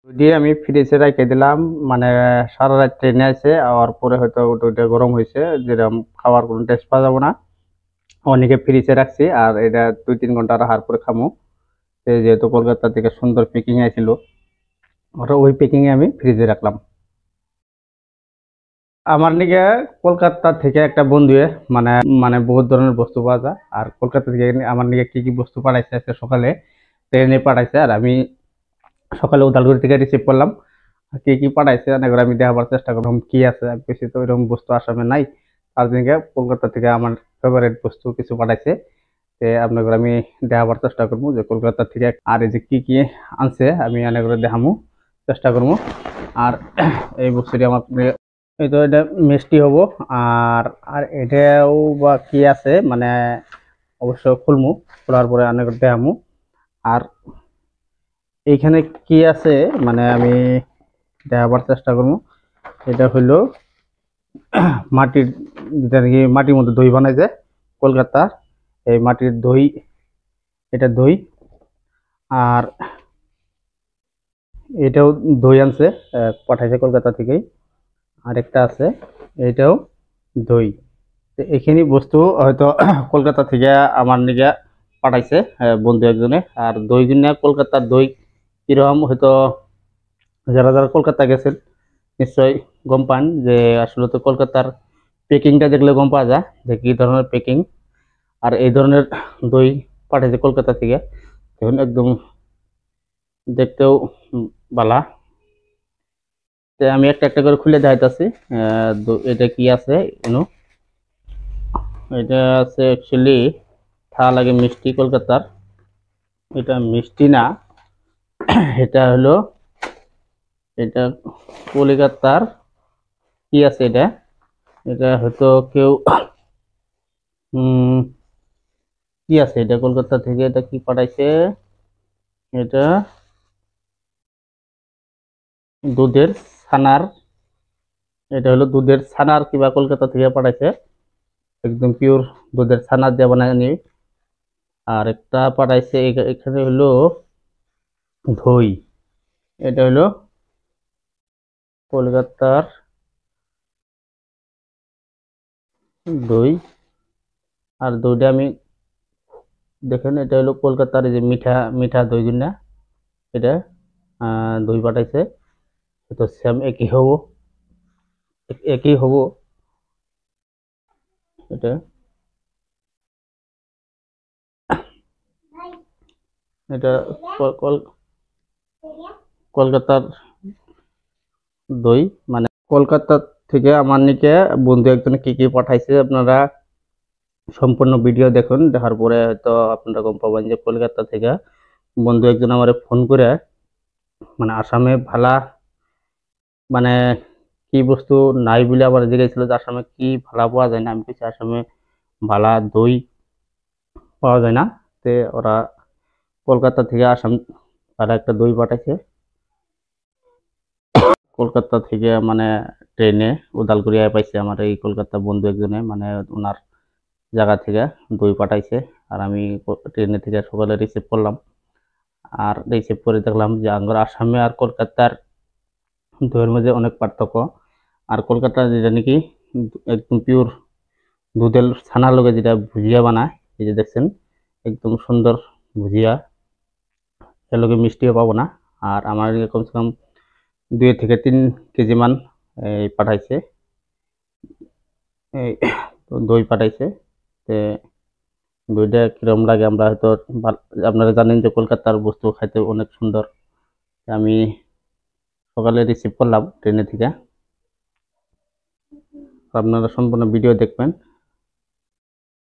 দিয়ে আমি ফ্রিজে রেখে দিলাম, মানে সারা রাত ট্রেনে আছে আর পরে হয়তো ওটা গরম হয়েছে, যেরকম খাওয়ার কোনো টেস্ট পাওয়া যাবে না। অনেকে ফ্রিজে রাখছি আর এটা 2-3 ঘন্টা রাখার পরে খামু। যেহেতু কলকাতা থেকে সুন্দর প্যাকিং আইছিল, ওটা ওই প্যাকিং এ আমি ফ্রিজে রাখলাম। আমার নিকে কলকাতা থেকে একটা বন্ধু মানে মানে বহুত ধরনের বস্তু পাওয়া যায়। আর কলকাতা থেকে আমার নিকে কি কি বস্তু পাঠাইছে আজকে সকালে ট্রেনে পাঠাইছে, আর আমি সকালে উদালগুড়ি থেকে রিসিভ করলাম। কি কি পাঠাইছে অনেক আমি দেখাবার চেষ্টা করলাম কি আছে। আমি বেশি তো এরকম বস্তু আসামে নাই, তার জন্য কলকাতা থেকে আমার ফেভারিট বস্তু কিছু পাঠাইছে। আপনাদের আমি দেখাবার চেষ্টা করবো যে কলকাতা থেকে আর এই যে কি কি আনছে আমি অনেক দেখামু চেষ্টা করবো। আর এই বস্তুটি আমার এই তো এটা মিষ্টি হব। আর আর এটাও বা কি আছে মানে অবশ্য খুলমু, খোলার পরে অনেক দেখামু। আর এইখানে কি আছে মানে আমি দেখাবার চেষ্টা করবো। এটা হইলো মাটির, যেটা নাকি মাটির মধ্যে দই বানাই যায় কলকাতা, এই মাটির দই, এটা দই। আর এটাও দই আনছে, পাঠাইছে কলকাতা থেকেই। আর একটা আছে, এটাও দই। তো এখানে বস্তু হয়তো কলকাতা থেকে আমার নিকে পাঠাইছে বন্ধু একজনে। আর দই কিনা কলকাতার দই কিরকম হয়তো যারা যারা কলকাতা গেছেন নিশ্চয়ই গম পান যে আসলে তো কলকাতার প্যাকিংটা দেখলে গম পাওয়া যায় যে কি ধরনের প্যাকিং। আর এই ধরনের দই পাঠাইছে কলকাতা থেকে, দেখুন একদম দেখতেও বালা। তো আমি একটা একটা করে খুলে দেখাইতেছি এটা কি আছে ইনো। এটা আছে অ্যাকচুয়ালি থা লাগে মিষ্টি কলকাতার, এটা মিষ্টি না, এটা হলো এটা কলকাতার কি আছে এটা, এটা হয়তো কেউ কি আছে এটা কলকাতা থেকে এটা কি পাঠাইছে। এটা দুধের ছানার, এটা হলো দুধের ছানার কিবা কলকাতা থেকে পাঠাইছে, একদম পিওর দুধের ছানার দিয়ে বানায় নি। আর একটা পাঠাইছে এখানে হলো দই, এটা হলো কলকাতার দই। আর দইটা আমি দেখেন এটা হলো কলকাতার এই যে মিঠা মিঠা দই গুনা, এটা দই পাঠাইছে। তো সেম একই হব, একই হব এটা। এটা কলকাতার দই, মানে কলকাতা থেকে আমার নিকে বন্ধু একজনে কি কি পাঠাইছে আপনারা সম্পূর্ণ ভিডিও দেখুন। দেখার পরে হয়তো আপনারা গম পাবেন যে কলকাতা থেকে বন্ধু একজন আমার ফোন করে মানে আসামে ভালা মানে কি বস্তু নাই বলে আবার জিজ্ঞাসা যে আসামে কি ভালা পাওয়া যায় না। আমি কিছু আসামে ভালা দই পাওয়া যায় না। তে ওরা কলকাতা থেকে আসাম তারা একটা দই পাঠাইছে কলকাতা থেকে, মানে ট্রেনে উদালগুড়ি পাইছে আমার এই কলকাতা বন্ধু একজনে, মানে ওনার জায়গা থেকে দই পাঠাইছে। আর আমি ট্রেনে থেকে সকালে রিসিভ করলাম। আর রিসিভ করে দেখলাম যে আঙ্গুর আসামে আর কলকাতার দইয়ের মধ্যে অনেক পার্থক্য। আর কলকাতা যেটা নাকি একদম পিওর দুধের ছানার লগে যেটা ভুজিয়া বানায়, এই যে দেখছেন একদম সুন্দর ভুজিয়া, এর লগে মিষ্টিও পাবো না। আর আমার কমসে কম 2 থেকে 3 কেজি মান এই পাঠাইছে, এই দই পাঠাইছে। তে দইটা কিরম লাগে আমরা হয়তো আপনারা জানেন যে কলকাতার বস্তু খাইতে অনেক সুন্দর। আমি সকালে রিসিভ করলাম ট্রেনে থেকে, আপনারা সম্পূর্ণ ভিডিও দেখবেন।